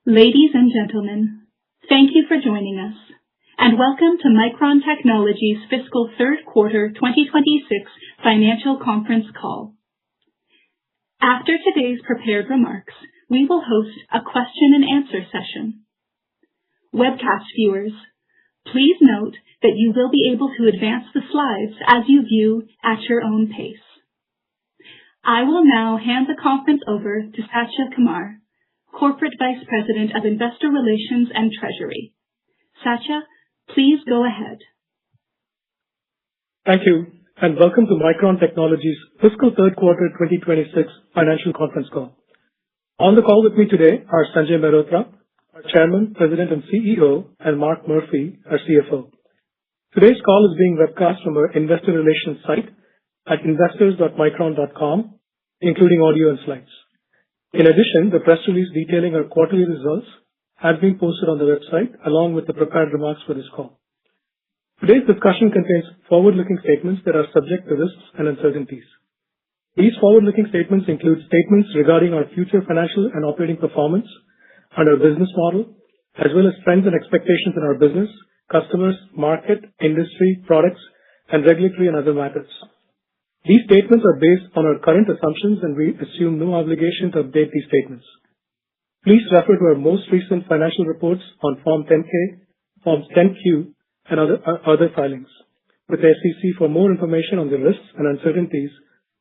Ladies and gentlemen, thank you for joining us, and welcome to Micron Technology's fiscal third quarter 2026 financial conference call. After today's prepared remarks, we will host a question and answer session. Webcast viewers, please note that you will be able to advance the slides as you view at your own pace. I will now hand the conference over to Satya Kumar, Corporate Vice President of Investor Relations and Treasury. Satya, please go ahead. Thank you, and welcome to Micron Technology's fiscal third quarter 2026 financial conference call. On the call with me today are Sanjay Mehrotra, our Chairman, President, and CEO, and Mark Murphy, our CFO. Today's call is being webcast from our investor relations site at investors.micron.com, including audio and slides. In addition, the press release detailing our quarterly results has been posted on the website along with the prepared remarks for this call. Today's discussion contains forward-looking statements that are subject to risks and uncertainties. These forward-looking statements include statements regarding our future financial and operating performance and our business model, as well as trends and expectations in our business, customers, market, industry, products, and regulatory and other matters. These statements are based on our current assumptions, and we assume no obligation to update these statements. Please refer to our most recent financial reports on Form 10-K, Forms 10-Q, and other filings with the SEC for more information on the risks and uncertainties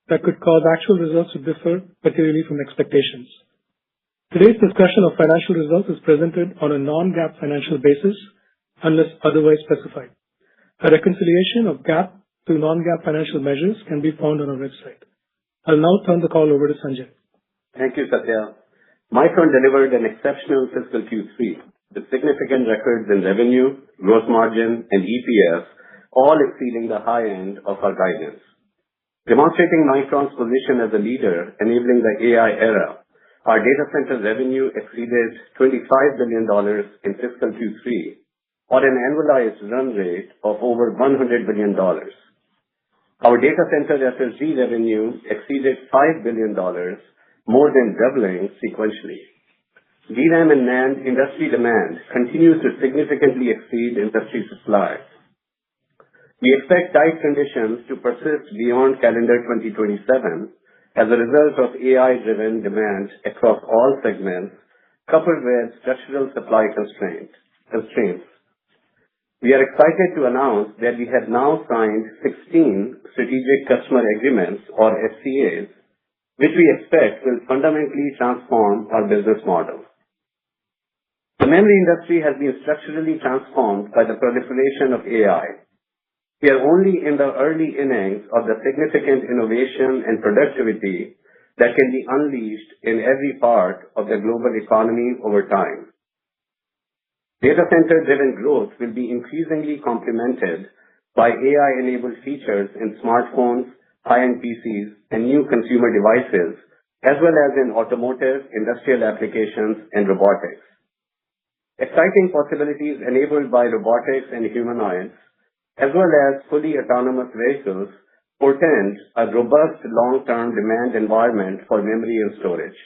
that could cause actual results to differ materially from expectations. Today's discussion of financial results is presented on a non-GAAP financial basis unless otherwise specified. A reconciliation of GAAP to non-GAAP financial measures can be found on our website. I'll now turn the call over to Sanjay. Thank you, Satya. Micron delivered an exceptional fiscal Q3 with significant records in revenue, gross margin, and EPS, all exceeding the high end of our guidance. Demonstrating Micron's position as a leader enabling the AI era, our data center revenue exceeded $25 billion in fiscal Q3, or an annualized run rate of over $100 billion. Our data center SSD revenue exceeded $5 billion, more than doubling sequentially. DRAM and NAND industry demand continues to significantly exceed industry supply. We expect tight conditions to persist beyond calendar 2027 as a result of AI-driven demand across all segments, coupled with structural supply constraints. We are excited to announce that we have now signed 16 strategic customer agreements, or SCAs, which we expect will fundamentally transform our business model. The memory industry has been structurally transformed by the proliferation of AI. We are only in the early innings of the significant innovation and productivity that can be unleashed in every part of the global economy over time. Data center-driven growth will be increasingly complemented by AI-enabled features in smartphones, high-end PCs, and new consumer devices, as well as in automotive, industrial applications, and robotics. Exciting possibilities enabled by robotics and humanoids, as well as fully autonomous vehicles, portend a robust long-term demand environment for memory and storage.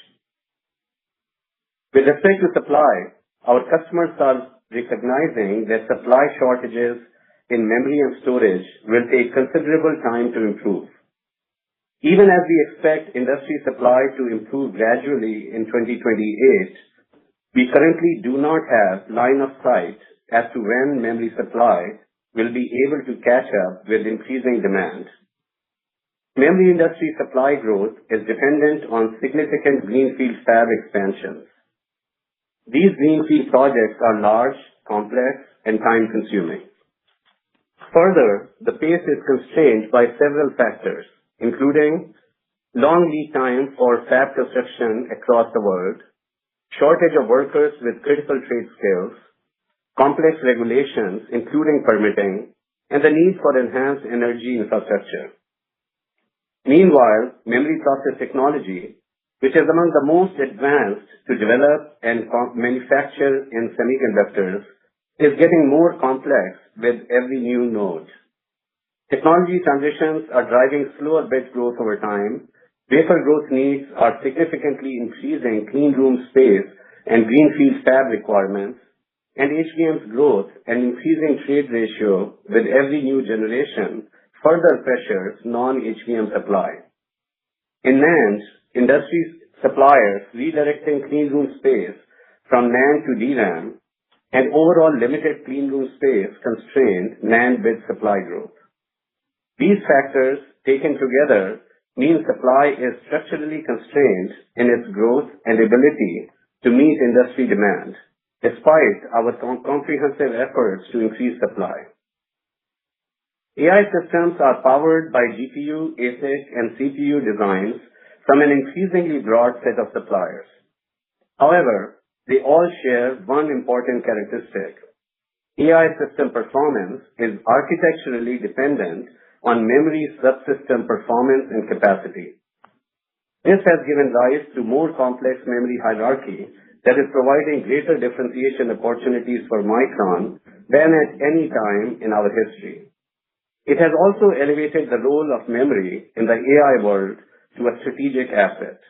With respect to supply, our customers are recognizing that supply shortages in memory and storage will take considerable time to improve. Even as we expect industry supply to improve gradually in 2028, we currently do not have line of sight as to when memory supply will be able to catch up with increasing demand. Memory industry supply growth is dependent on significant greenfield fab expansions. These greenfield projects are large, complex, and time-consuming. Further, the pace is constrained by several factors, including long lead time for fab construction across the world, shortage of workers with critical trade skills, complex regulations, including permitting, and the need for enhanced energy infrastructure. Meanwhile, memory process technology, which is among the most advanced to develop and manufacture in semiconductors, is getting more complex with every new node. Technology transitions are driving slower bit growth over time. Wafer growth needs are significantly increasing clean room space and greenfield fab requirements, and HBM's growth and increasing trade ratio with every new generation further pressures non-HBM supply. In NAND, industry suppliers redirecting clean room space from NAND to DRAM and overall limited clean room space constrained NAND bit supply growth. These factors, taken together, mean supply is structurally constrained in its growth and ability to meet industry demand, despite our comprehensive efforts to increase supply. AI systems are powered by GPU, ASIC, and CPU designs from an increasingly broad set of suppliers. However, they all share one important characteristic. AI system performance is architecturally dependent on memory subsystem performance and capacity. This has given rise to more complex memory hierarchy that is providing greater differentiation opportunities for Micron than at any time in our history. It has also elevated the role of memory in the AI world to a strategic asset.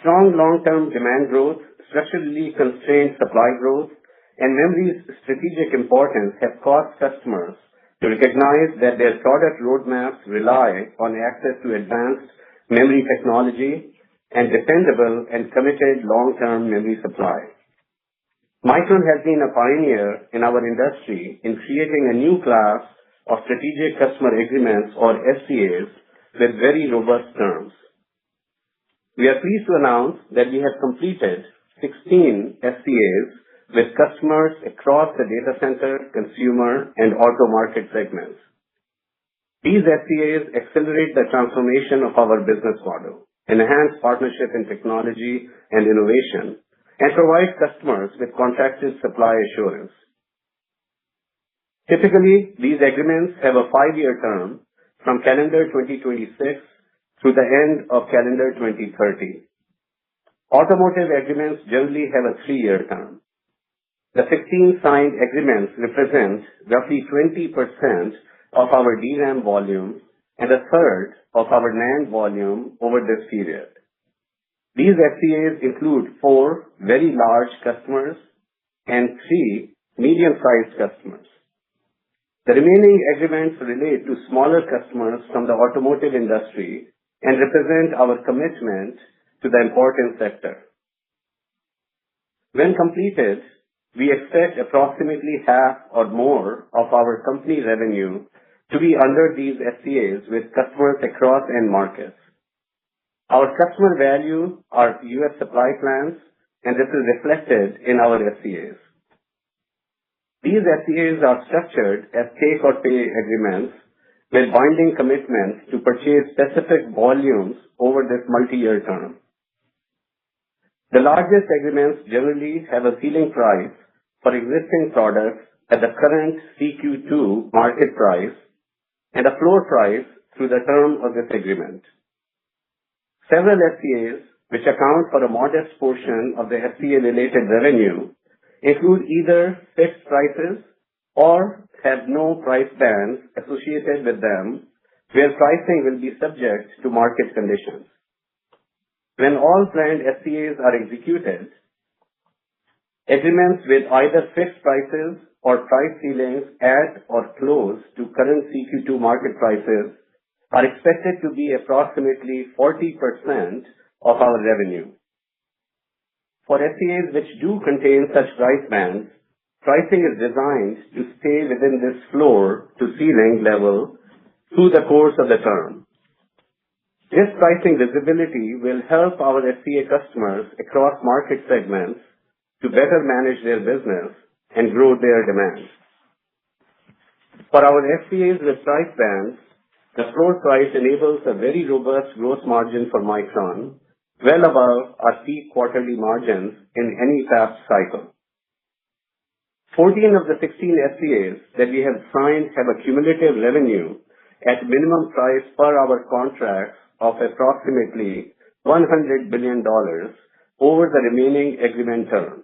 Strong long-term demand growth, structurally constrained supply growth, and memory's strategic importance have caused customers to recognize that their product roadmaps rely on access to advanced memory technology and dependable and committed long-term memory supply. Micron has been a pioneer in our industry in creating a new class of strategic customer agreements or SCAs with very robust terms. We are pleased to announce that we have completed 16 SCAs with customers across the data center, consumer, and auto market segments. These SCAs accelerate the transformation of our business model, enhance partnership in technology and innovation, and provide customers with contracted supply assurance. Typically, these agreements have a 5-year term from calendar 2026 through the end of calendar 2030. Automotive agreements generally have a 3-year term. The 16 signed agreements represent roughly 20% of our DRAM volume and a third of our NAND volume over this period. These SCAs include 4 very large customers and 3 medium-sized customers. The remaining agreements relate to smaller customers from the automotive industry and represent our commitment to the important sector. When completed, we expect approximately half or more of our company revenue to be under these SCAs with customers across end markets. Our customer value our U.S. supply plans, and this is reflected in our SCAs. These SCAs are structured as take-or-pay agreements with binding commitments to purchase specific volumes over this multi-year term. The largest agreements generally have a ceiling price for existing products at the current CQ2 market price and a floor price through the term of this agreement. Several SCAs, which account for a modest portion of the SCA-related revenue, include either fixed prices or have no price bands associated with them, where pricing will be subject to market conditions. When all planned SCAs are executed, agreements with either fixed prices or price ceilings at or close to current CQ2 market prices are expected to be approximately 40% of our revenue. For SCAs which do contain such price bands, pricing is designed to stay within this floor to ceiling level through the course of the term. This pricing visibility will help our SCA customers across market segments to better manage their business and grow their demand. For our SCAs with price bands, the floor price enables a very robust gross margin for Micron, well above our peak quarterly margins in any past cycle. 14 of the 16 SCAs that we have signed have a cumulative revenue at minimum price per our contracts of approximately $100 billion over the remaining agreement term.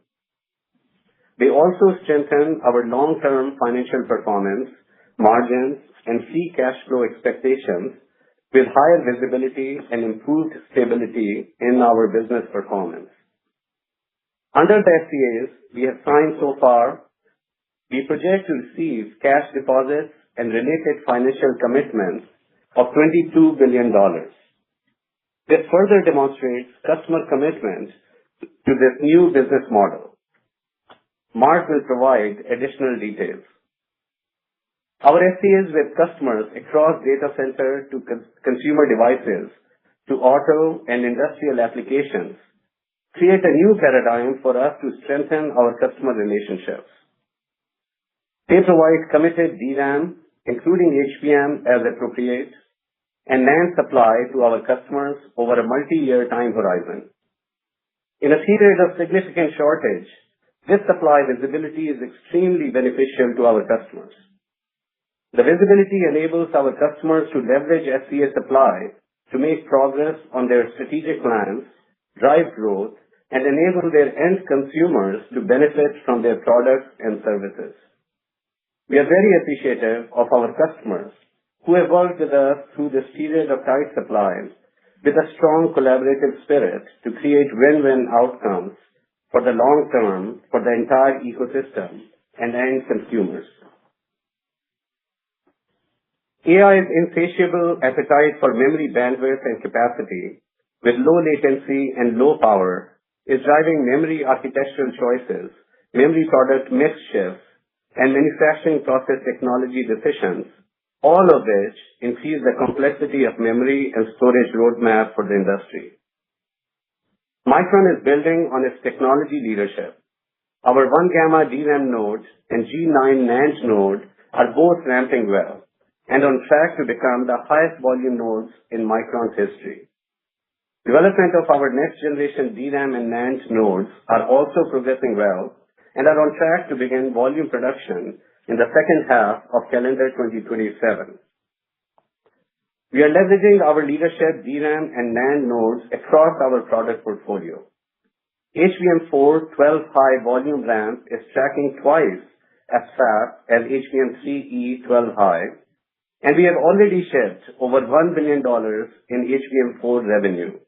They also strengthen our long-term financial performance, margins, and free cash flow expectations with higher visibility and improved stability in our business performance. Under the SCAs we have signed so far, we project to receive cash deposits and related financial commitments of $22 billion. This further demonstrates customer commitment to this new business model. Mark will provide additional details. Our SCAs with customers across data center to consumer devices to auto and industrial applications create a new paradigm for us to strengthen our customer relationships. They provide committed DRAM, including HBM as appropriate, and NAND supply to our customers over a multi-year time horizon. In a period of significant shortage, this supply visibility is extremely beneficial to our customers. The visibility enables our customers to leverage SCA supply to make progress on their strategic plans, drive growth, and enable their end consumers to benefit from their products and services. We are very appreciative of our customers who have worked with us through this period of tight supply with a strong collaborative spirit to create win-win outcomes for the long term for the entire ecosystem and end consumers. AI's insatiable appetite for memory bandwidth and capacity with low latency and low power is driving memory architectural choices, memory product mix shifts, and manufacturing process technology decisions, all of which increase the complexity of memory and storage roadmap for the industry. Micron is building on its technology leadership. Our 1-gamma DRAM node and G9 NAND node are both ramping well and on track to become the highest volume nodes in Micron's history. Development of our next generation DRAM and NAND nodes are also progressing well and are on track to begin volume production in the second half of calendar 2027. We are leveraging our leadership DRAM and NAND nodes across our product portfolio. HBM4 12-high volume ramp is tracking twice as fast as HBM3E 12-high, and we have already shipped over $1 billion in HBM4 revenue.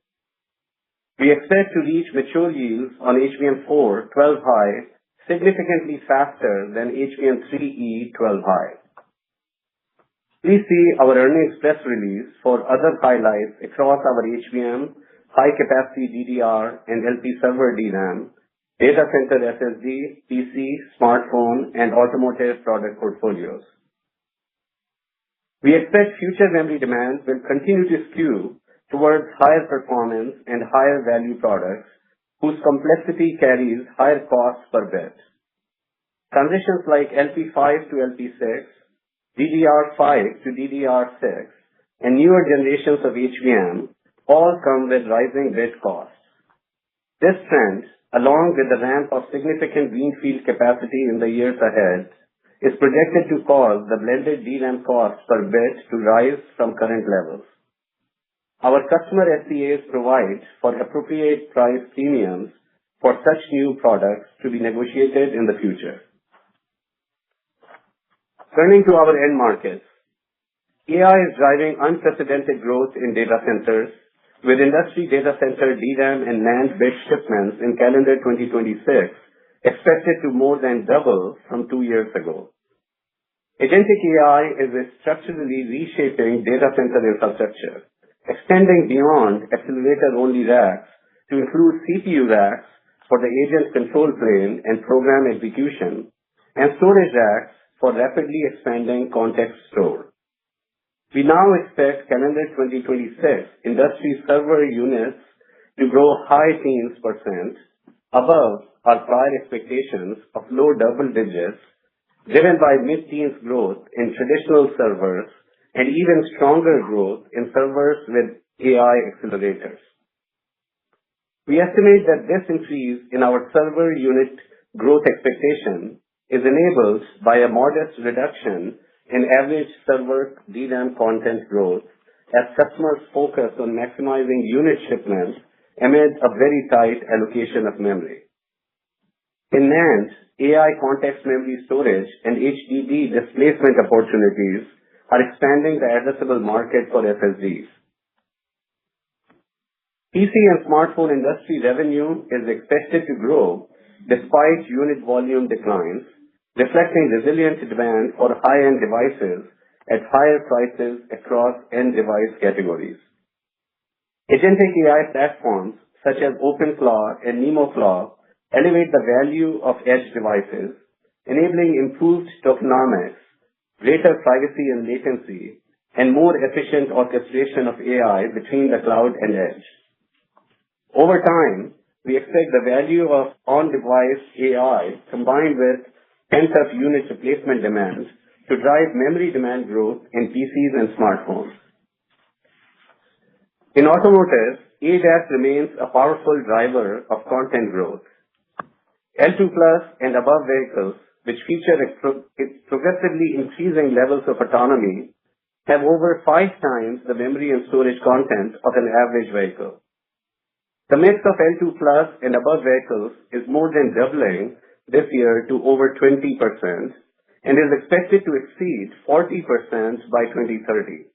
We expect to reach mature yields on HBM4 12-high significantly faster than HBM3E 12-high. Please see our earnings press release for other highlights across our HBM, high-capacity DDR, and LP server DRAM, data center SSD, PC, smartphone, and automotive product portfolios. We expect future memory demand will continue to skew towards higher performance and higher value products whose complexity carries higher costs per bit. Transitions like LP5 to LP6, DDR5 to DDR6, and newer generations of HBM all come with rising bit costs. This trend, along with the ramp of significant greenfield capacity in the years ahead, is projected to cause the blended DRAM cost per bit to rise from current levels. Our customer SCAs provide for appropriate price premiums for such new products to be negotiated in the future. Turning to our end markets, AI is driving unprecedented growth in data centers, with industry data center DRAM and NAND bit shipments in calendar 2026 expected to more than double from 2 years ago. Agentic AI is structurally reshaping data center infrastructure, extending beyond accelerator-only racks to include CPU racks for the agent control plane and program execution, and storage racks for rapidly expanding context store. We now expect calendar 2026 industry server units to grow high teens % above our prior expectations of low double digits, driven by mid-teens growth in traditional servers and even stronger growth in servers with AI accelerators. We estimate that this increase in our server unit growth expectation is enabled by a modest reduction in average server DRAM content growth as customers focus on maximizing unit shipments amid a very tight allocation of memory. In NAND, AI context memory storage and HDD displacement opportunities are expanding the addressable market for SSDs. PC and smartphone industry revenue is expected to grow despite unit volume declines, reflecting resilient demand for high-end devices at higher prices across end device categories. Agentic AI platforms such as OpenClaw and NemoClaw elevate the value of edge devices, enabling improved tokenomics, greater privacy and latency, and more efficient orchestration of AI between the cloud and edge. Over time, we expect the value of on-device AI combined with pent-up unit replacement demand to drive memory demand growth in PCs and smartphones. In automotive, ADAS remains a powerful driver of content growth. L2+ and above vehicles, which feature progressively increasing levels of autonomy, have over 5 times the memory and storage content of an average vehicle. The mix of L2+ and above vehicles is more than doubling this year to over 20% and is expected to exceed 40% by 2030.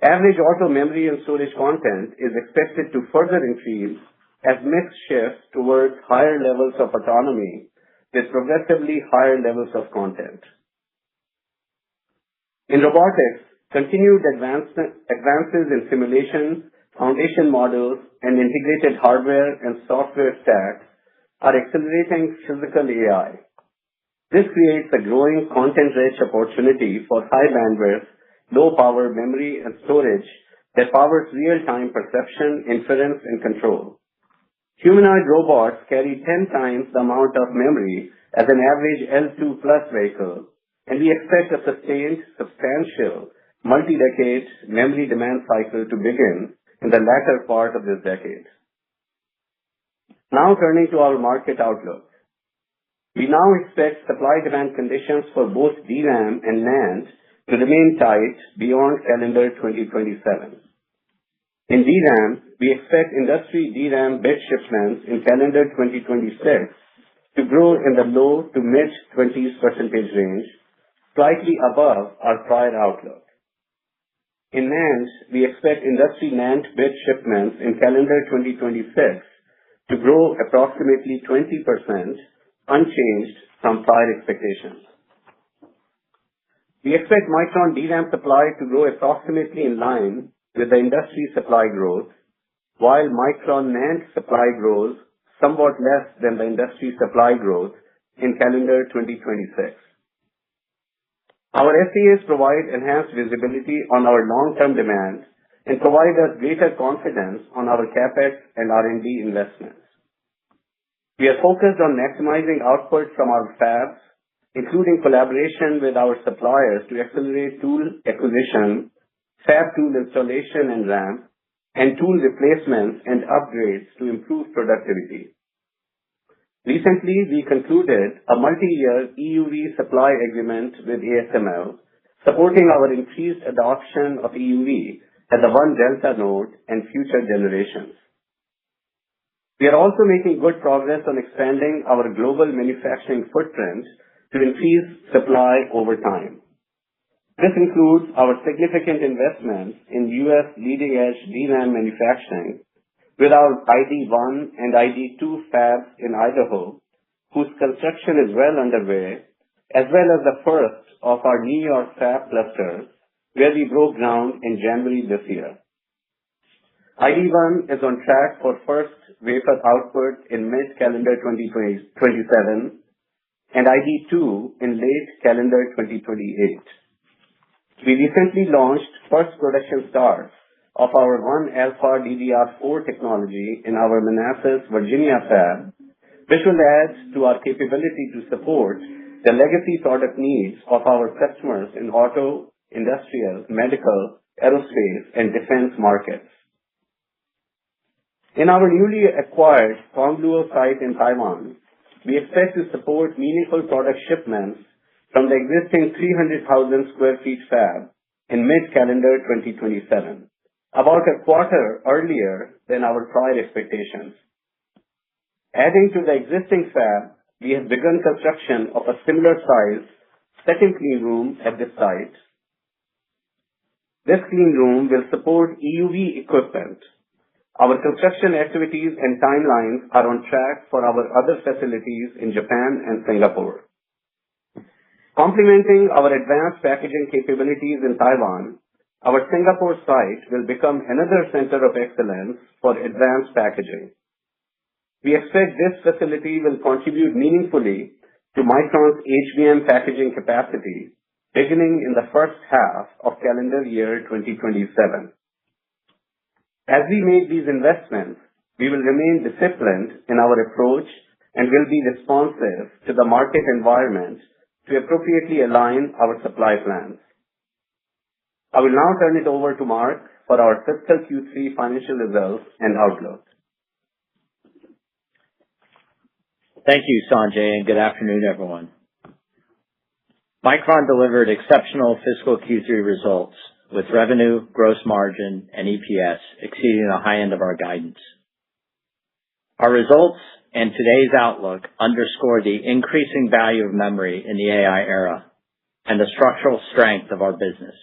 Average auto memory and storage content is expected to further increase as mix shifts towards higher levels of autonomy with progressively higher levels of content. In robotics, continued advances in simulation, foundation models, and integrated hardware and software stacks are accelerating physical AI. This creates a growing content-rich opportunity for high bandwidth, low-power memory and storage that powers real-time perception, inference, and control. Humanoid robots carry 10 times the amount of memory as an average L2+ vehicle, and we expect a sustained, substantial, multi-decade memory demand cycle to begin in the latter part of this decade. Now turning to our market outlook. We now expect supply-demand conditions for both DRAM and NAND to remain tight beyond calendar 2027. In DRAM, we expect industry DRAM bit shipments in calendar 2026 to grow in the low to mid-20s% range, slightly above our prior outlook. In NAND, we expect industry NAND bit shipments in calendar 2026 to grow approximately 20%, unchanged from prior expectations. We expect Micron DRAM supply to grow approximately in line with the industry supply growth, while Micron NAND supply grows somewhat less than the industry supply growth in calendar 2026. Our SCAs provide enhanced visibility on our long-term demand and provide us greater confidence on our CapEx and R&D investments. We are focused on maximizing output from our fabs, including collaboration with our suppliers to accelerate tool acquisition, fab tool installation and ramp, and tool replacements and upgrades to improve productivity. Recently, we concluded a multi-year EUV supply agreement with ASML, supporting our increased adoption of EUV at the 1-delta node and future generations. We are also making good progress on expanding our global manufacturing footprint to increase supply over time. This includes our significant investments in U.S. leading-edge DRAM manufacturing with our ID1 and ID2 fabs in Idaho, whose construction is well underway, as well as the first of our New York fab clusters, where we broke ground in January this year. ID1 is on track for first wafer output in mid-calendar 2027, and ID2 in late calendar 2028. We recently launched first production starts of our 1-alpha DDR4 technology in our Manassas, Virginia fab, which will add to our capability to support the legacy product needs of our customers in auto, industrial, medical, aerospace, and defense markets. In our newly acquired Tongluo site in Taiwan, we expect to support meaningful product shipments from the existing 300,000 square feet fab in mid-calendar 2027, about a quarter earlier than our prior expectations. Adding to the existing fab, we have begun construction of a similar size second clean room at this site. This clean room will support EUV equipment, Our construction activities and timelines are on track for our other facilities in Japan and Singapore. Complementing our advanced packaging capabilities in Taiwan, our Singapore site will become another center of excellence for advanced packaging. We expect this facility will contribute meaningfully to Micron's HBM packaging capacity beginning in the first half of calendar year 2027. As we make these investments, we will remain disciplined in our approach and will be responsive to the market environment to appropriately align our supply plans. I will now turn it over to Mark for our fiscal Q3 financial results and outlook. Thank you, Sanjay, and good afternoon, everyone. Micron delivered exceptional fiscal Q3 results with revenue, gross margin, and EPS exceeding the high end of our guidance. Our results and today's outlook underscore the increasing value of memory in the AI era and the structural strength of our business.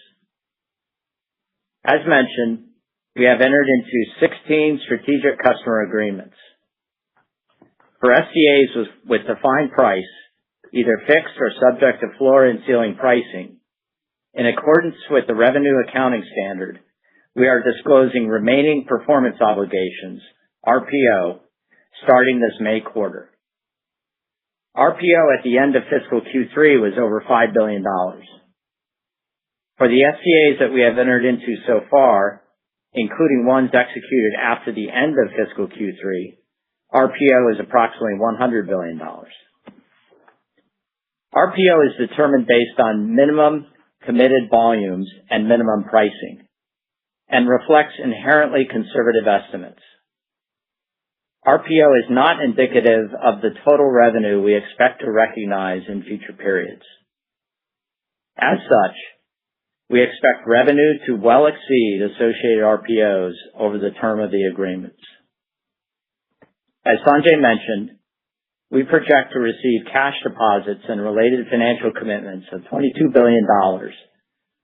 As mentioned, we have entered into 16 strategic customer agreements. For SCAs with defined price, either fixed or subject to floor and ceiling pricing, in accordance with the revenue accounting standard, we are disclosing remaining performance obligations, RPO, starting this May quarter. RPO at the end of fiscal Q3 was over $5 billion. For the SCAs that we have entered into so far, including ones executed after the end of fiscal Q3, RPO is approximately $100 billion. RPO is determined based on minimum committed volumes and minimum pricing and reflects inherently conservative estimates. RPO is not indicative of the total revenue we expect to recognize in future periods. As such, we expect revenue to well exceed associated RPOs over the term of the agreements. As Sanjay mentioned, we project to receive cash deposits and related financial commitments of $22 billion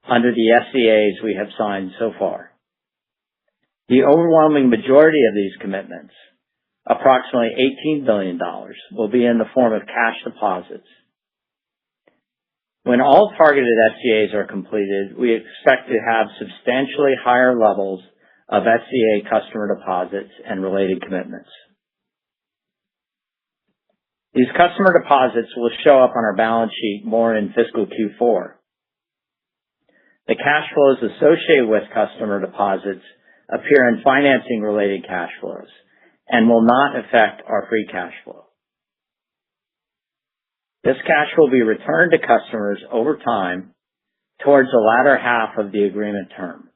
under the SCAs we have signed so far. The overwhelming majority of these commitments, approximately $18 billion, will be in the form of cash deposits. When all targeted SCAs are completed, we expect to have substantially higher levels of SCA customer deposits and related commitments. These customer deposits will show up on our balance sheet more in fiscal Q4. The cash flows associated with customer deposits appear in financing related cash flows and will not affect our free cash flow. This cash will be returned to customers over time towards the latter half of the agreement term.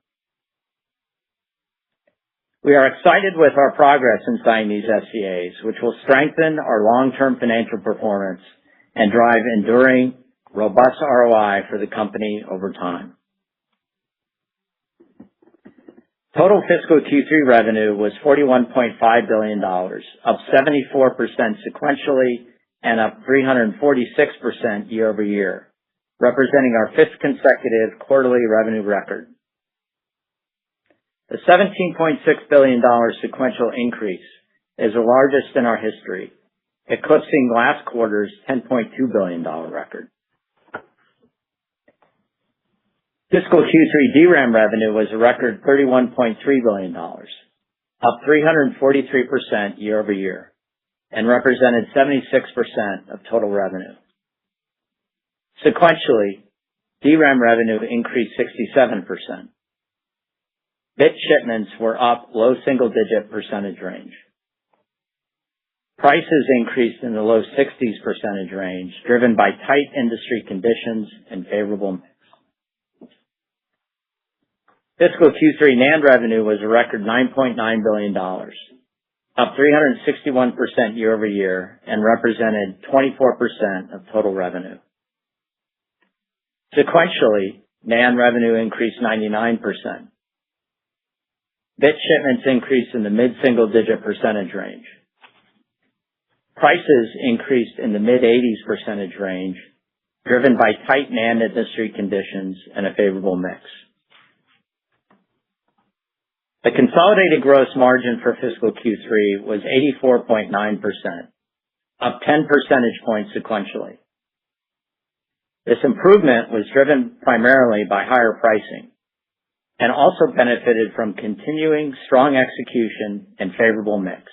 We are excited with our progress in signing these SCAs, which will strengthen our long-term financial performance and drive enduring, robust ROI for the company over time. Total fiscal Q3 revenue was $41.5 billion, up 74% sequentially and up 346% year over year, representing our fifth consecutive quarterly revenue record. The $17.6 billion sequential increase is the largest in our history, eclipsing last quarter's $10.2 billion record. Fiscal Q3 DRAM revenue was a record $31.3 billion, up 343% year over year, and represented 76% of total revenue. Sequentially, DRAM revenue increased 67%. Bit shipments were up low single-digit percentage range. Prices increased in the low 60s percentage range, driven by tight industry conditions and favorable mix. Fiscal Q3 NAND revenue was a record $9.9 billion, up 361% year over year, and represented 24% of total revenue. Sequentially, NAND revenue increased 99%. Bit shipments increased in the mid-single-digit percentage range. Prices increased in the mid-80s percentage range, driven by tight NAND industry conditions and a favorable mix. The consolidated gross margin for fiscal Q3 was 84.9%, up 10 percentage points sequentially. This improvement was driven primarily by higher pricing and also benefited from continuing strong execution and favorable mix.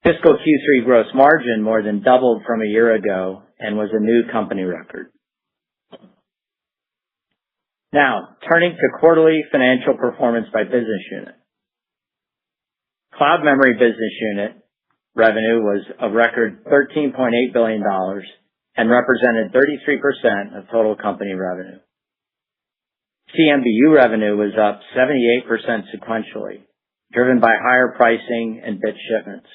Fiscal Q3 gross margin more than doubled from a year ago and was a new company record. Now, turning to quarterly financial performance by business unit. Cloud Memory Business Unit revenue was a record $13.8 billion and represented 33% of total company revenue. CMBU revenue was up 78% sequentially, driven by higher pricing and bit shipments.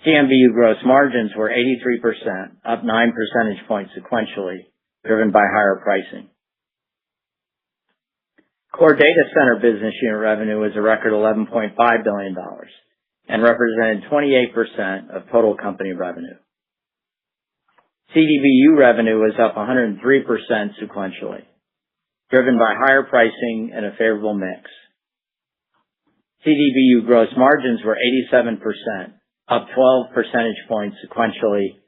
CMBU gross margins were 83%, up 9 percentage points sequentially, driven by higher pricing. Core Data Center Business Unit revenue was a record $11.5 billion and represented 28% of total company revenue. CDBU revenue was up 103% sequentially, driven by higher pricing and a favorable mix. CDBU gross margins were 87%, up 12 percentage points sequentially,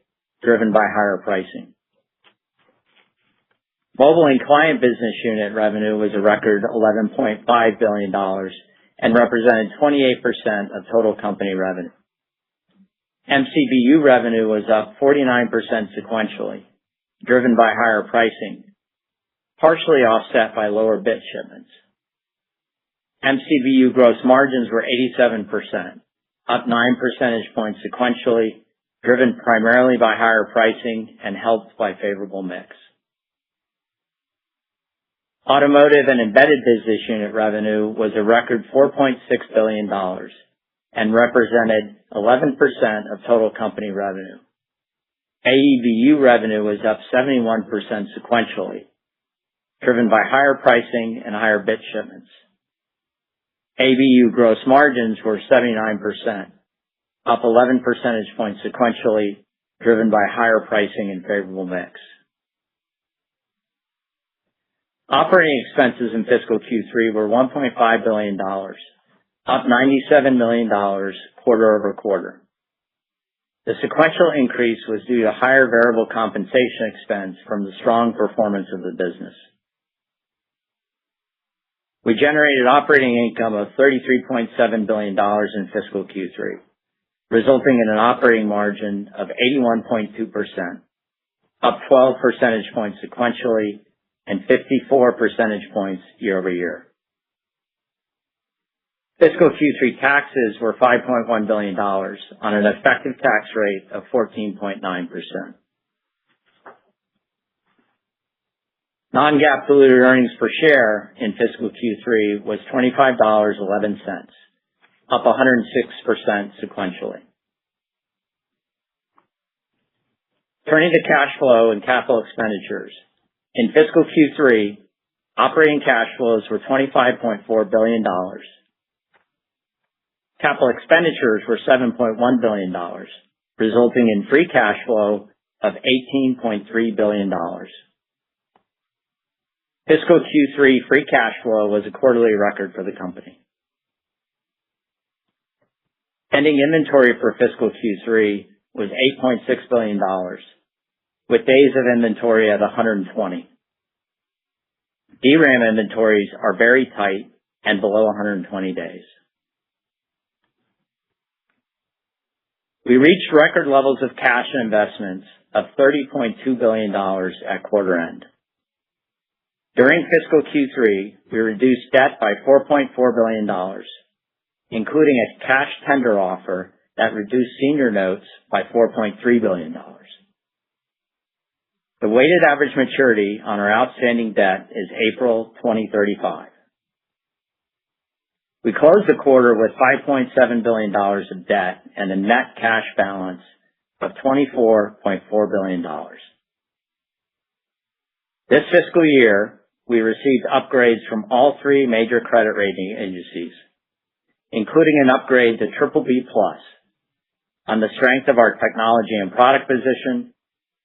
driven by higher pricing. Mobile and Client Business Unit revenue was a record $11.5 billion and represented 28% of total company revenue. MCBU revenue was up 49% sequentially, driven by higher pricing, partially offset by lower bit shipments. MCBU gross margins were 87%, up 9 percentage points sequentially, driven primarily by higher pricing and helped by favorable mix. Automotive and Embedded Business Unit revenue was a record $4.6 billion and represented 11% of total company revenue. AEBU revenue was up 71% sequentially, driven by higher pricing and higher bit shipments. ABU gross margins were 79%, up 11 percentage points sequentially, driven by higher pricing and favorable mix. Operating expenses in fiscal Q3 were $1.5 billion, up $97 million quarter over quarter. The sequential increase was due to higher variable compensation expense from the strong performance of the business. We generated operating income of $33.7 billion in fiscal Q3, resulting in an operating margin of 81.2%, up 12 percentage points sequentially and 54 percentage points year over year. Fiscal Q3 taxes were $5.1 billion on an effective tax rate of 14.9%. Non-GAAP diluted earnings per share in fiscal Q3 was $25.11, up 106% sequentially. Turning to cash flow and capital expenditures. In fiscal Q3, operating cash flows were $25.4 billion. Capital expenditures were $7.1 billion, resulting in free cash flow of $18.3 billion. Fiscal Q3 free cash flow was a quarterly record for the company. Ending inventory for fiscal Q3 was $8.6 billion, with days of inventory at 120. DRAM inventories are very tight and below 120 days. We reached record levels of cash and investments of $30.2 billion at quarter end. During fiscal Q3, we reduced debt by $4.4 billion, including a cash tender offer that reduced senior notes by $4.3 billion. The weighted average maturity on our outstanding debt is April 2035. We closed the quarter with $5.7 billion of debt and a net cash balance of $24.4 billion. This fiscal year, we received upgrades from all three major credit rating agencies, including an upgrade to BBB+ on the strength of our technology and product position,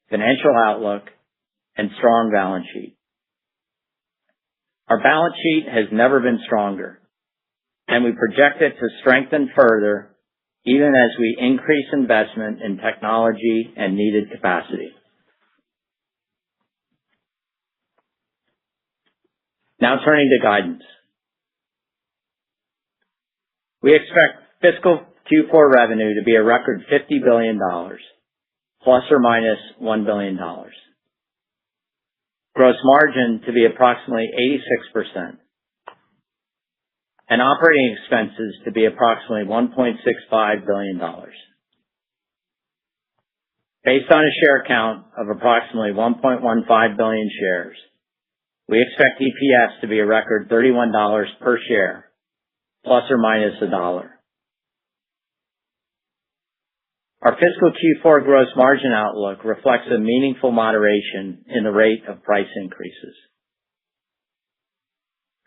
financial outlook, and strong balance sheet. Our balance sheet has never been stronger, and we project it to strengthen further even as we increase investment in technology and needed capacity. Now turning to guidance. We expect fiscal Q4 revenue to be a record $50 billion, plus or minus $1 billion. Gross margin to be approximately 86%, and operating expenses to be approximately $1.65 billion. Based on a share count of approximately 1.15 billion shares, we expect EPS to be a record $31 per share, plus or minus $1. Our fiscal Q4 gross margin outlook reflects a meaningful moderation in the rate of price increases.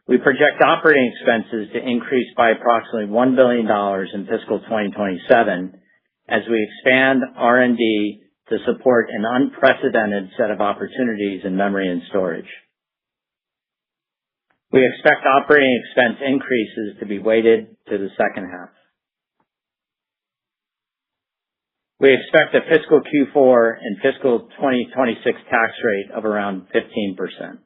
We project operating expenses to increase by approximately $1 billion in fiscal 2027 as we expand R&D to support an unprecedented set of opportunities in memory and storage. We expect operating expense increases to be weighted to the second half. We expect a fiscal Q4 and fiscal 2026 tax rate of around 15%.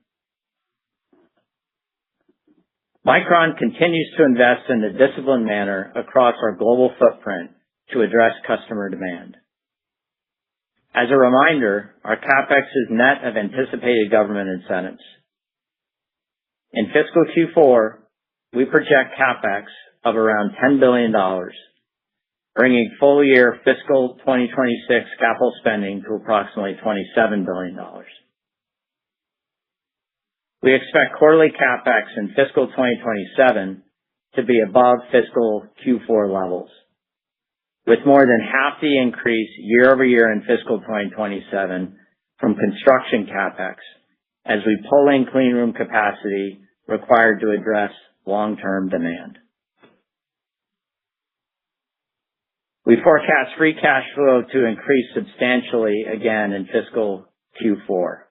Micron continues to invest in a disciplined manner across our global footprint to address customer demand. As a reminder, our CapEx is net of anticipated government incentives. In fiscal Q4, we project CapEx of around $10 billion, bringing full year fiscal 2026 capital spending to approximately $27 billion. We expect quarterly CapEx in fiscal 2027 to be above fiscal Q4 levels, with more than half the increase year over year in fiscal 2027 from construction CapEx as we pull in clean room capacity required to address long-term demand. We forecast free cash flow to increase substantially again in fiscal Q4.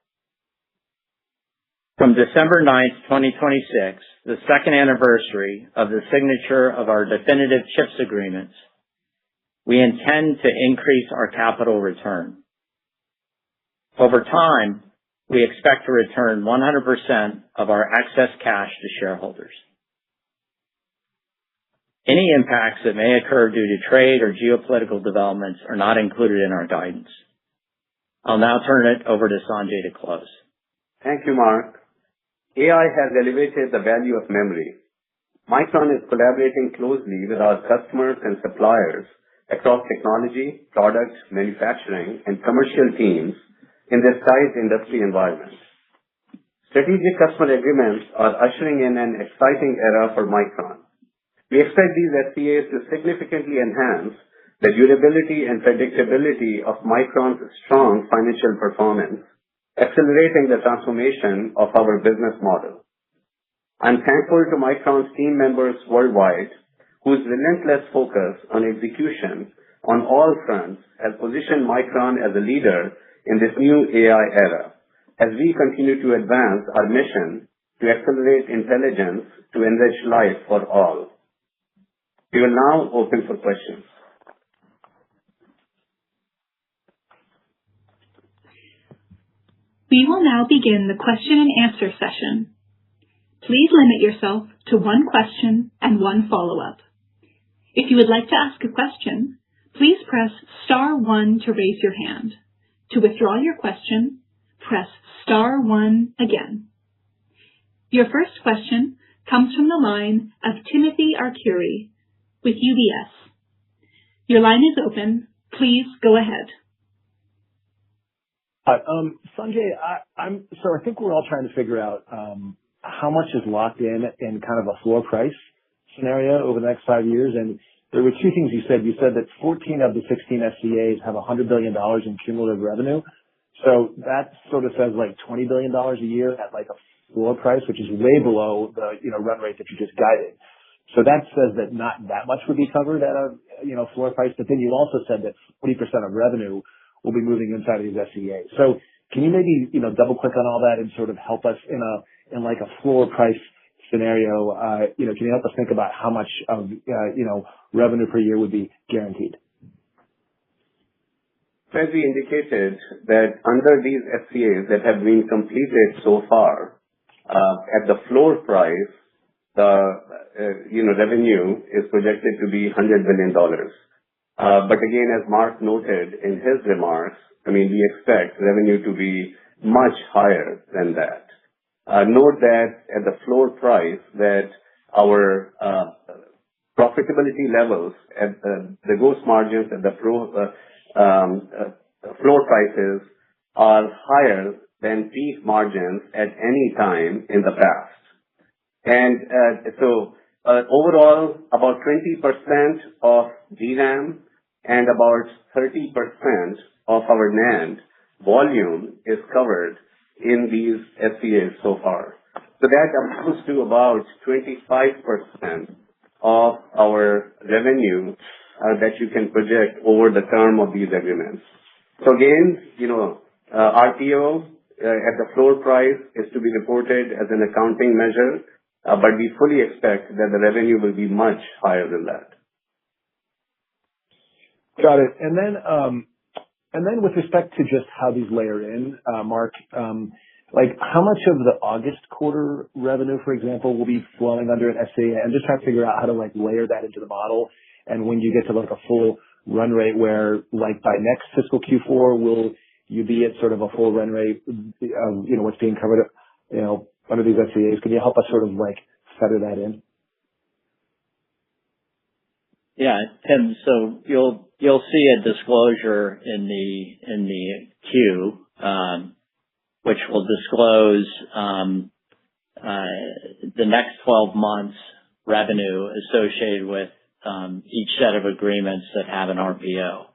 From December 9th, 2026, the second anniversary of the signature of our definitive CHIPS agreements, we intend to increase our capital return. Over time, we expect to return 100% of our excess cash to shareholders. Any impacts that may occur due to trade or geopolitical developments are not included in our guidance. I'll now turn it over to Sanjay to close. Thank you, Mark. AI has elevated the value of memory. Micron is collaborating closely with our customers and suppliers across technology, product, manufacturing, and commercial teams in this tight industry environment. Strategic customer agreements are ushering in an exciting era for Micron. We expect these SCAs to significantly enhance the durability and predictability of Micron's strong financial performance, accelerating the transformation of our business model. I'm thankful to Micron's team members worldwide, whose relentless focus on execution on all fronts has positioned Micron as a leader in this new AI era, as we continue to advance our mission to accelerate intelligence to enrich life for all. We will now open for questions. We will now begin the question and answer session. Please limit yourself to one question and one follow-up. If you would like to ask a question, please press *1 to raise your hand. To withdraw your question, press *1 again. Your first question comes from the line of Timothy Arcuri with UBS. Your line is open. Please go ahead. Hi, Sanjay, I think we're all trying to figure out how much is locked in kind of a floor price scenario over the next 5 years. And there were two things you said. You said that 14 of the 16 SCAs have $100 billion in cumulative revenue. So that sort of says like $20 billion a year at like a floor price, which is way below the run rate that you just guided. So that says that not that much would be covered at a floor price. But then you also said that 40% of revenue will be moving inside of these SCAs. So can you maybe double click on all that and sort of help us in in like a floor price scenario, can you help us think about how much of, revenue per year would be guaranteed? As we indicated that under these SCAs that have been completed so far, at the floor price, the revenue is projected to be $100 billion. But again, as Mark noted in his remarks, we expect revenue to be much higher than that. Note that at the floor price that our profitability levels at the gross margins at the floor prices are higher than peak margins at any time in the past. And so overall, about 20% of DRAM and about 30% of our NAND volume is covered in these SCAs so far. So that amounts to about 25% of our revenue that you can project over the term of these agreements. So again, RPO at the floor price is to be reported as an accounting measure, but we fully expect that the revenue will be much higher than that. Got it. And then with respect to just how these layer in, Mark, how much of the August quarter revenue, for example, will be flowing under an SCA? I'm just trying to figure out how to layer that into the model. And when you get to a full run rate where by next fiscal Q4, will you be at sort of a full run rate of, what's being covered, under these SCAs? Can you help us sort of feather that in? Yeah, Tim. So you'll see a disclosure in the Q, which will disclose the next 12 months revenue associated with each set of agreements that have an RPO.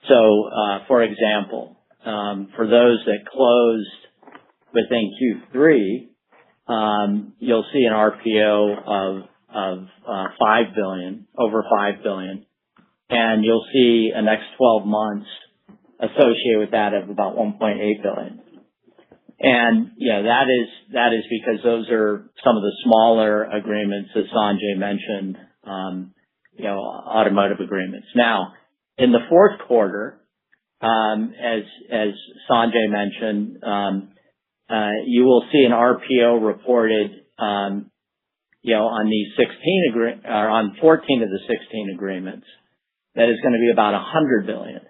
So, for example, for those that closed within Q3, you'll see an RPO of $5 billion, over $5 billion, and you'll see a next 12 months associated with that of about $1.8 billion. And that is because those are some of the smaller agreements that Sanjay mentioned, automotive agreements. Now, in the fourth quarter, as Sanjay mentioned, you will see an RPO reported, on these 14 of the 16 agreements. That is going to be about $100 billion,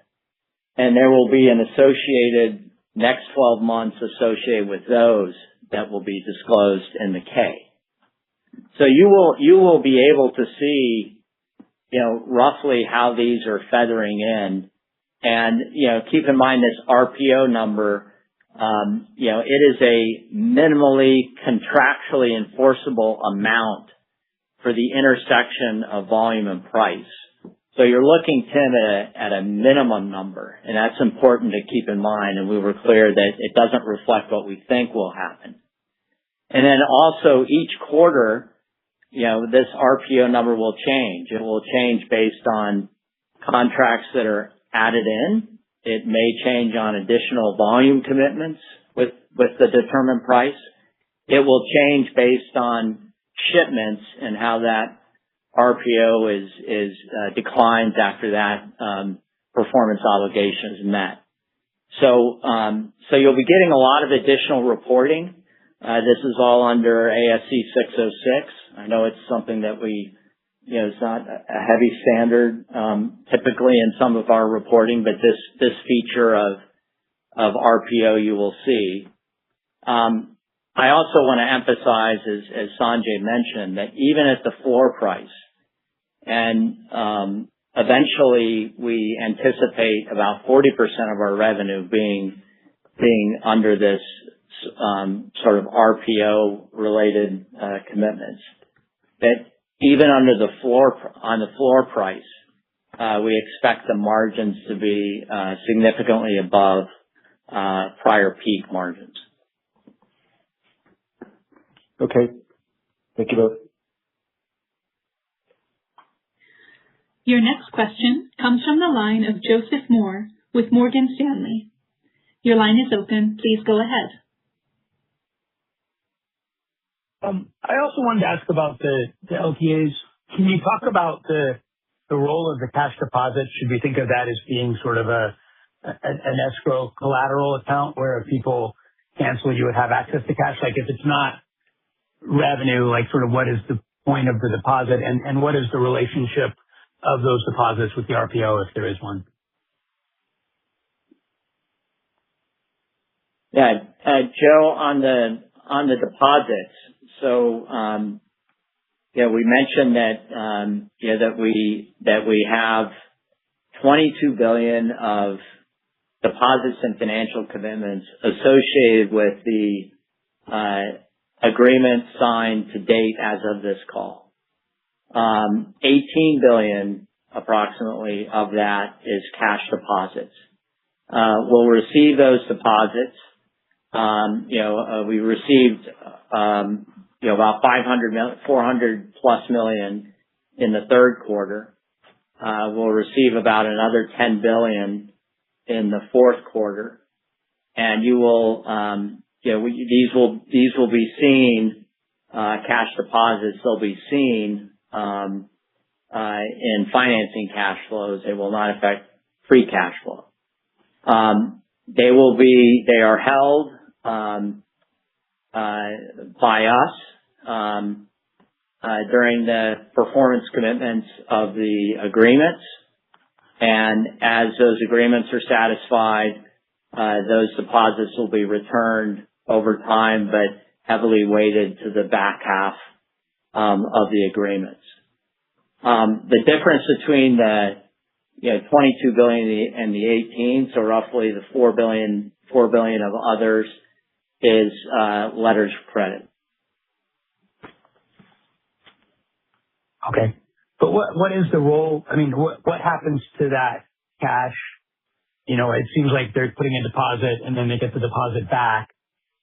and there will be an associated next 12 months associated with those that will be disclosed in the K. So you will be able to see, roughly how these are feathering in, and keep in mind this RPO number. It is a minimally contractually enforceable amount for the intersection of volume and price. So you're looking, Tim, at a minimum number, and that's important to keep in mind. And we were clear that it doesn't reflect what we think will happen. And then also each quarter, this RPO number will change. It will change based on contracts that are added in. It may change on additional volume commitments with the determined price. It will change based on shipments and how that RPO is declines after that performance obligation is met. So you'll be getting a lot of additional reporting. This is all under ASC 606. I know it's something that it's not a heavy standard typically in some of our reporting, but this feature of RPO you will see. I also want to emphasize, as Sanjay mentioned, that even at the floor price, and eventually we anticipate about 40% of our revenue being under this sort of RPO related commitments. That even under the floor price, we expect the margins to be significantly above prior peak margins. Okay. Thank you both. Your next question comes from the line of Joseph Moore with Morgan Stanley. Your line is open. Please go ahead. I also wanted to ask about the LTAs. Can you talk about the role of the cash deposit? Should we think of that as being sort of an escrow collateral account where if people cancel, you would have access to cash? Like if it's not revenue, like sort of what is the point of the deposit and what is the relationship of those deposits with the RPO if there is one? Yeah, Joe, on the deposits. So, we mentioned that we have $22 billion of deposits and financial commitments associated with the agreement signed to date as of this call. $18 billion approximately of that is cash deposits. We'll receive those deposits. We received about $400+ million in the third quarter. We'll receive about another $10 billion in the fourth quarter, and you will these will be seen cash deposits. They'll be seen in financing cash flows. They will not affect free cash flow. They are held by us during the performance commitments of the agreements, and as those agreements are satisfied, those deposits will be returned over time, but heavily weighted to the back half of the agreements. The difference between the $22 billion and the 18, so roughly the $4 billion of others, is letters of credit. Okay. But what is the role? I mean, what happens to that cash? It seems like they're putting a deposit and then they get the deposit back.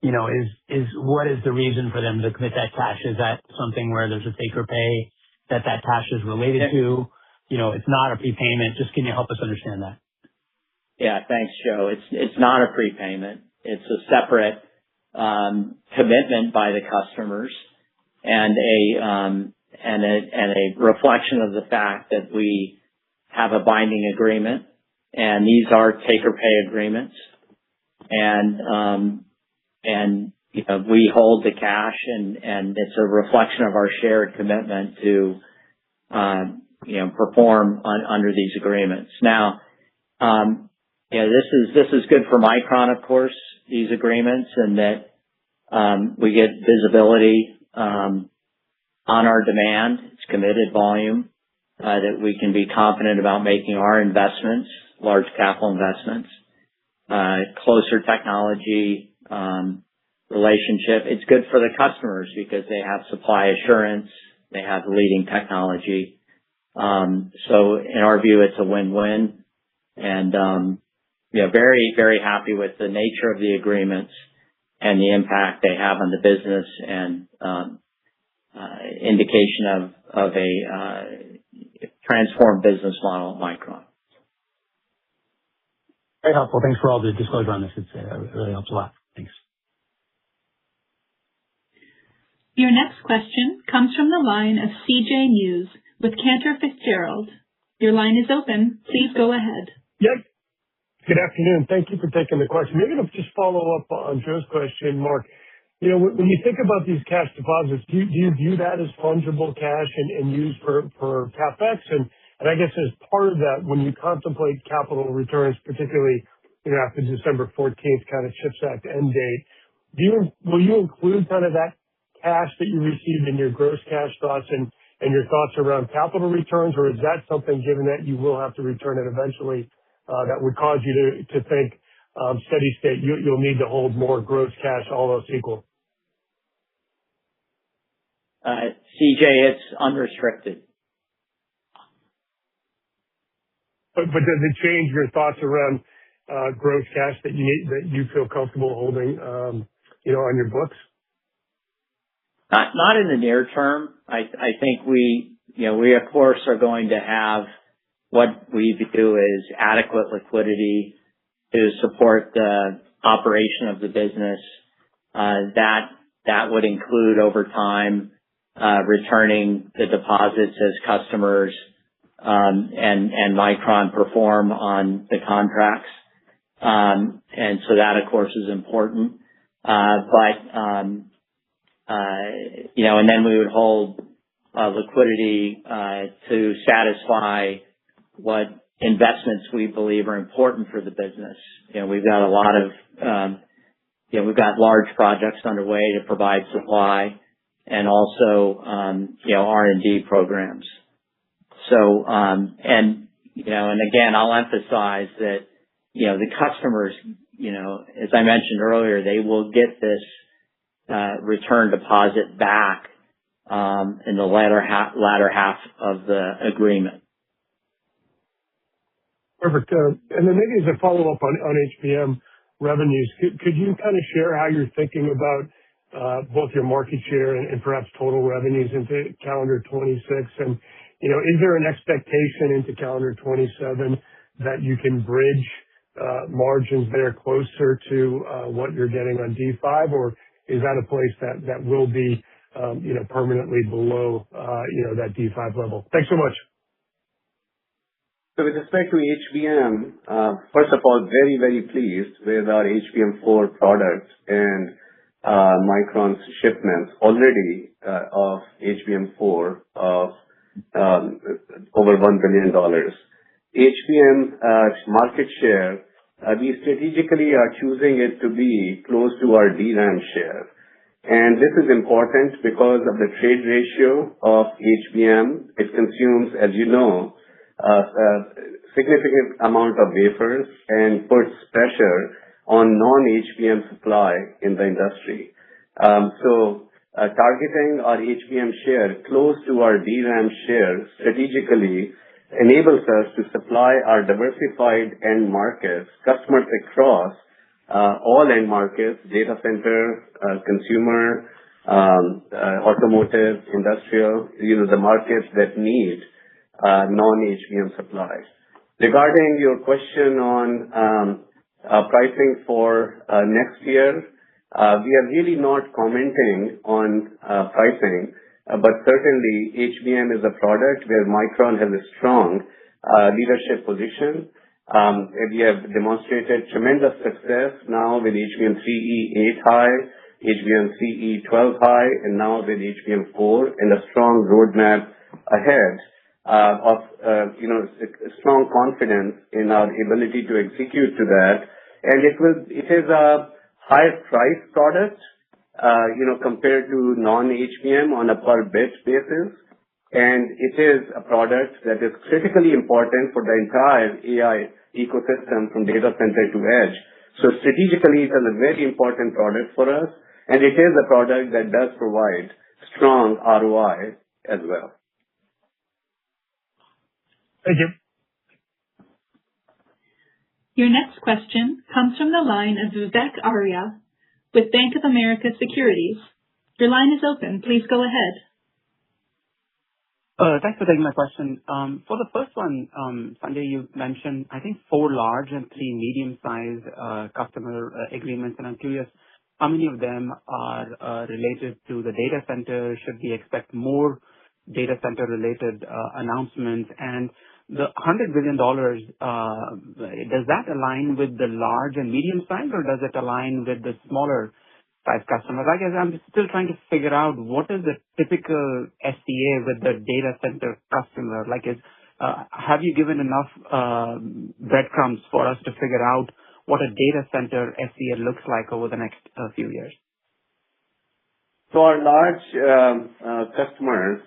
What is the reason for them to commit that cash? Is that something where there's a take or pay that cash is related to? It's not a prepayment. Just can you help us understand that? Yeah, thanks, Joe. It's not a prepayment. It's a separate commitment by the customers and a reflection of the fact that we have a binding agreement, and these are take or pay agreements, and we hold the cash, and it's a reflection of our shared commitment to perform under these agreements. Now, this is good for Micron, of course, these agreements, and that we get visibility on our demand. It's committed volume that we can be confident about making our investments, large capital investments, closer technology relationship. It's good for the customers because they have supply assurance, they have leading technology. So in our view, it's a win-win, and very, very happy with the nature of the agreements and the impact they have on the business, and indication of a transformed business model at Micron. Very helpful. Thanks for all the disclosure on this. It really helps a lot. Thanks. Your next question comes from the line of C.J. Muse with Cantor Fitzgerald. Your line is open. Please go ahead. Yep. Good afternoon. Thank you for taking the question. Maybe to just follow up on Joe's question, Mark. When you think about these cash deposits, do you view that as fungible cash and used for CapEx? And I guess as part of that, when you contemplate capital returns, particularly after December 14th kind of CHIPS Act end date, will you include kind of that cash that you received in your gross cash thoughts and your thoughts around capital returns, or is that something, given that you will have to return it eventually, that would cause you to think steady state you'll need to hold more gross cash, all else equal? CJ, it's unrestricted. But does it change your thoughts around gross cash that you feel comfortable holding on your books? Not in the near term. I think we of course are going to have what we view as adequate liquidity to support the operation of the business. That That would include over time returning the deposits as customers and Micron perform on the contracts. And so that, of course, is important. And then we would hold liquidity to satisfy what investments we believe are important for the business. We've got a lot of, we've got large projects underway to provide supply and also, R&D programs. So, and again, I'll emphasize that, the customers, as I mentioned earlier, they will get this return deposit back in the latter half of the agreement. Perfect. And then maybe as a follow-up on HBM revenues, could you kind of share how you're thinking about both your market share and perhaps total revenues into calendar 26? And, is there an expectation into calendar 27 that you can bridge margins there closer to what you're getting on D5, or is that a place that will be, permanently below, that D5 level? Thanks so much. So with respect to HBM, first of all, very, very pleased with our HBM4 product and Micron's shipments already of HBM4 of over $1 billion. HBM market share, we strategically are choosing it to be close to our DRAM share. And this is important because of the trade ratio of HBM. It consumes, as you know, a significant amount of wafers and puts pressure on non-HBM supply in the industry. Targeting our HBM share close to our DRAM share strategically enables us to supply our diversified end markets, customers across all end markets, data center, consumer, automotive, industrial, the markets that need non-HBM supplies. Regarding your question on pricing for next year, we are really not commenting on pricing, but certainly HBM is a product where Micron has a strong leadership position. We have demonstrated tremendous success now with HBM3E 8 high, HBM3E 12 high, and now with HBM4, and a strong roadmap ahead of strong confidence in our ability to execute to that. And it is a higher price product, compared to non-HBM on a per bit basis. And it is a product that is critically important for the entire AI ecosystem from data center to edge. So strategically, it is a very important product for us, and it is a product that does provide strong ROI as well. Thank you. Your next question comes from the line of Vivek Arya with Bank of America Securities. Your line is open. Please go ahead. Thanks for taking my question. For the first one, Sanjay, you mentioned, I think, 4 large and 3 medium-sized customer agreements, and I'm curious how many of them are related to the data center. Should we expect more data center-related announcements? And the $100 billion, does that align with the large and medium-sized, or does it align with the smaller size customers? I guess I'm still trying to figure out what is the typical SCA with the data center customer. Have you given enough breadcrumbs for us to figure out what a data center SCA looks like over the next few years? So our large customers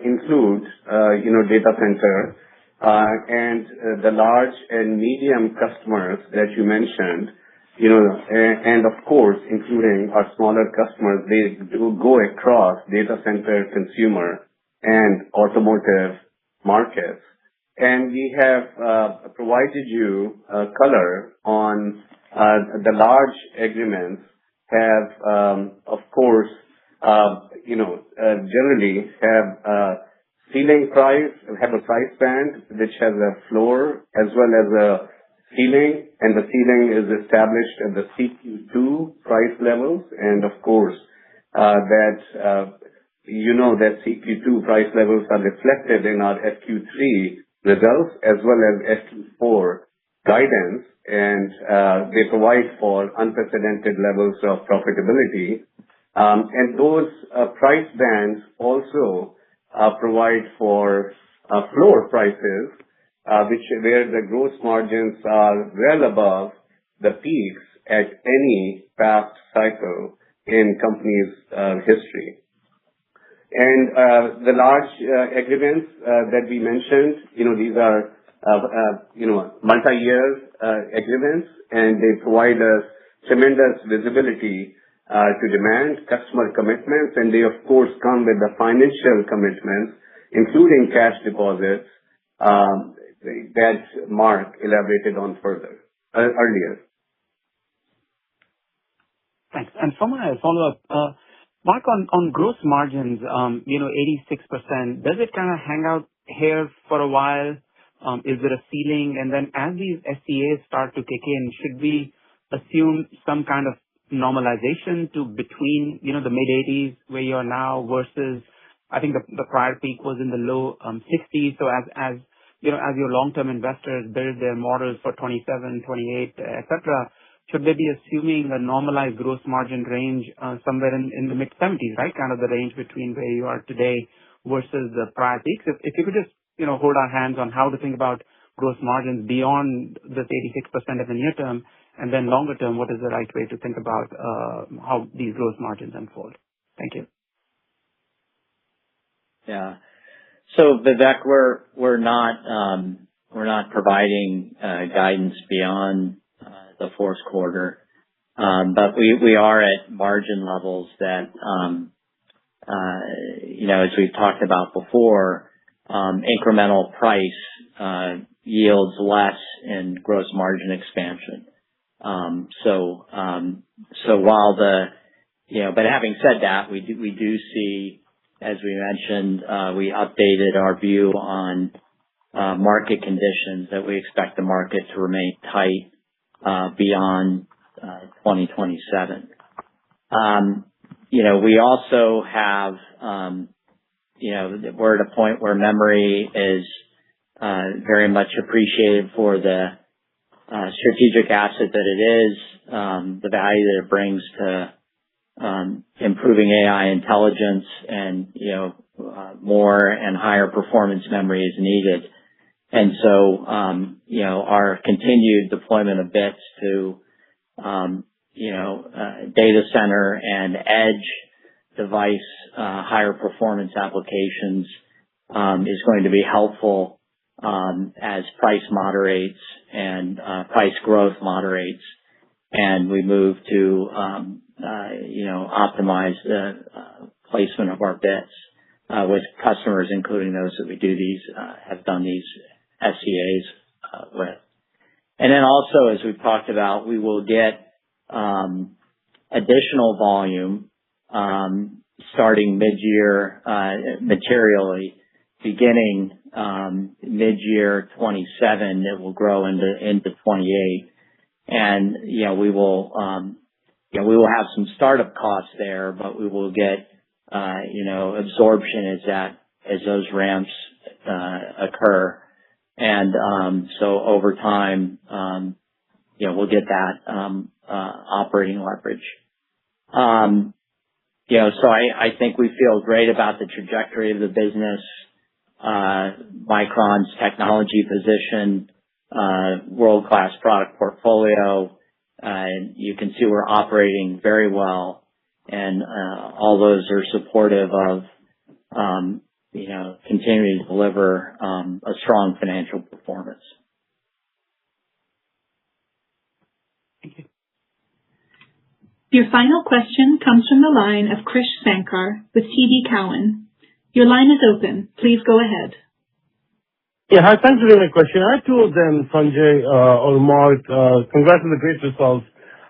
include, data center, and the large and medium customers that you mentioned, and of course, including our smaller customers, they do go across data center, consumer, and automotive markets. And we have provided you color on the large agreements have, of course, generally have ceiling price, have a price band which has a floor as well as a ceiling, and the ceiling is established at the CQ2 price levels. And of course, that that CQ2 price levels are reflected in our FQ3 results as well as FQ4 guidance, and they provide for unprecedented levels of profitability. And those price bands also provide for floor prices, where the gross margins are well above the peaks at any past cycle in company's history. And the large agreements that we mentioned, these are multi-year agreements, and they provide us tremendous visibility to demand, customer commitments, and they of course come with the financial commitments, including cash deposits that Mark elaborated on earlier. Thanks. And for my follow-up, Mark, on gross margins, 86%, does it kind of hang out here for a while? Is there a ceiling? And then as these SCAs start to kick in, should we assume some kind of normalization to between, the mid-80s where you are now versus, I think the prior peak was in the low 60s. So as your long-term investors build their models for 27, 28, etc., should they be assuming a normalized gross margin range somewhere in the mid-70s, right? Kind of the range between where you are today versus the prior peaks. If you could just, hold our hands on how to think about gross margins beyond this 86% in the near term, and then longer term, what is the right way to think about how these gross margins unfold? Thank you. Yeah. So Vivek, we're not providing guidance beyond the fourth quarter, but we are at margin levels that, as we've talked about before, incremental price yields less in gross margin expansion. So while but having said that, we do see, as we mentioned, we updated our view on market conditions that we expect the market to remain tight beyond 2027. We also have, we're at a point where memory is very much appreciated for the strategic asset that it is, the value that it brings to improving AI intelligence, and more and higher performance memory is needed. And so, our continued deployment of bits to, data center and edge device, higher performance applications, is going to be helpful, as price moderates and, price growth moderates, and we move to, optimize the placement of our bits, with customers, including those that we have done these SCAs with. And then also, as we've talked about, we will get additional volume starting mid-year, materially, beginning mid-year 27. It will grow into 28, and we will have some startup costs there, but we will get absorption as those ramps occur. And so over time, we'll get that operating leverage. So I think we feel great about the trajectory of the business, Micron's technology position, world-class product portfolio. And you can see we're operating very well, and all those are supportive of continuing to deliver a strong financial performance. Thank you. Your final question comes from the line of Krish Sankar with TD Cowen. Your line is open. Please go ahead. Yeah, hi. Thanks for taking my question. I have two of them, Sanjay or Mark. Congrats on the great results.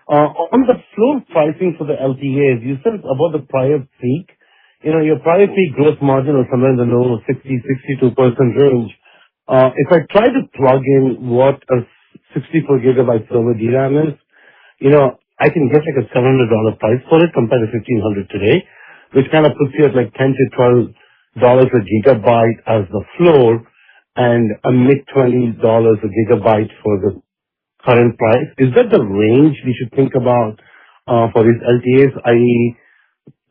On the floor pricing for the LTAs, you said it's above the prior peak. Your prior peak gross margin was somewhere in the low 60-62% range. If I try to plug in what a 64 gigabyte server DRAM is, I can get like a $700 price for it compared to $1,500 today, which kind of puts you at like $10 to $12 a gigabyte as the floor and a mid-$20 a gigabyte for the current price. Is that the range we should think about for these LTAs, i.e.,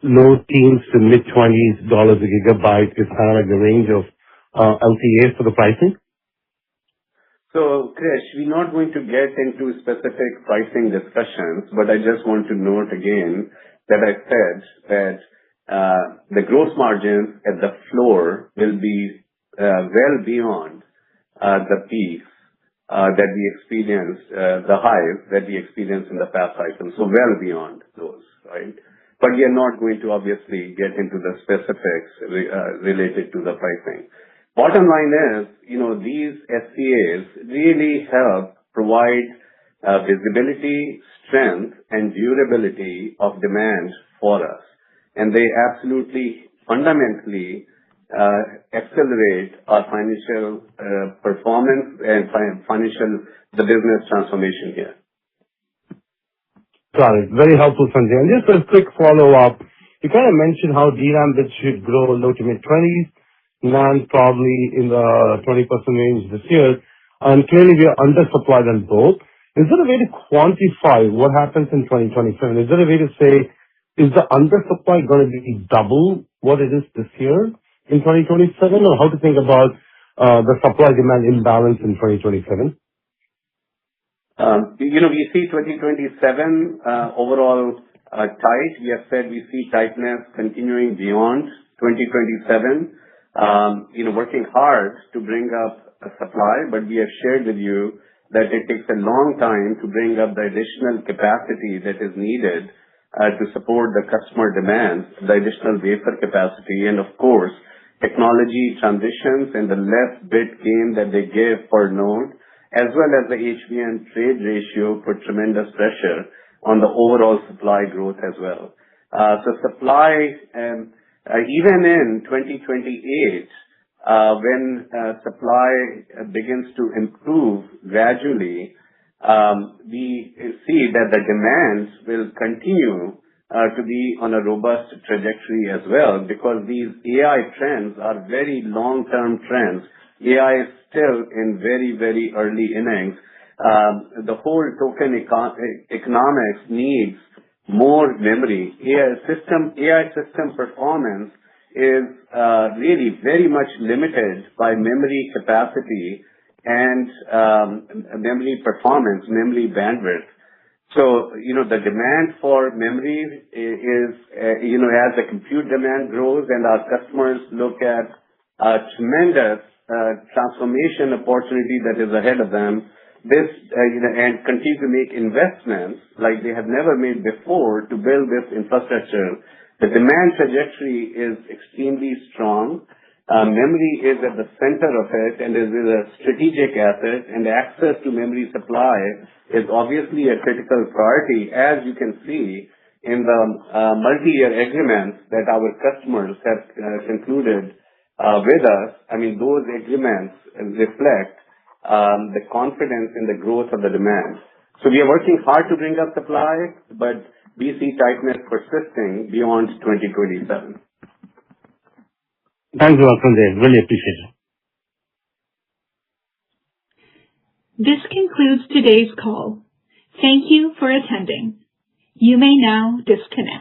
low teens to mid-20s dollars a gigabyte is kind of like the range of LTAs for the pricing? So, Krish, we're not going to get into specific pricing discussions, but I just want to note again that I said that the gross margins at the floor will be well beyond the peaks that we experienced, the highs that we experienced in the past cycle. So well beyond those, right? But we are not going to obviously get into the specifics related to the pricing. Bottom line is, these SCAs really help provide visibility, strength, and durability of demand for us. And they absolutely, fundamentally, accelerate our financial performance and the business transformation here. Got it. Very helpful, Sanjay. And just a quick follow-up. You kind of mentioned how DRAM bits should grow low to mid-20s, NAND probably in the 20% range this year, and clearly we are undersupplied on both. Is there a way to quantify what happens in 2027? Is there a way to say, is the undersupply going to be double what it is this year in 2027, or how to think about the supply-demand imbalance in 2027? We see 2027 overall tight. We have said we see tightness continuing beyond 2027. Working hard to bring up a supply, but we have shared with you that it takes a long time to bring up the additional capacity that is needed to support the customer demands, the additional wafer capacity, and of course, technology transitions and the less bit gain that they give per node, as well as the HBM trade ratio put tremendous pressure on the overall supply growth as well. So supply, even in 2028, when supply begins to improve gradually, we see that the demands will continue to be on a robust trajectory as well, because these AI trends are very long-term trends. AI is still in very, very early innings. The whole token economics needs more memory. AI system performance is really very much limited by memory capacity and memory performance, memory bandwidth. So, the demand for memory is, as the compute demand grows and our customers look at a tremendous transformation opportunity that is ahead of them, and continue to make investments like they have never made before to build this infrastructure. The demand trajectory is extremely strong. Memory is at the center of it and is a strategic asset, and access to memory supply is obviously a critical priority, as you can see in the multi-year agreements that our customers have concluded with us. I mean, those agreements reflect the confidence in the growth of the demand. So we are working hard to bring up supply, but we see tightness persisting beyond 2027. Thanks a lot, Sanjay. Really appreciate it. This concludes today's call. Thank you for attending. You may now disconnect.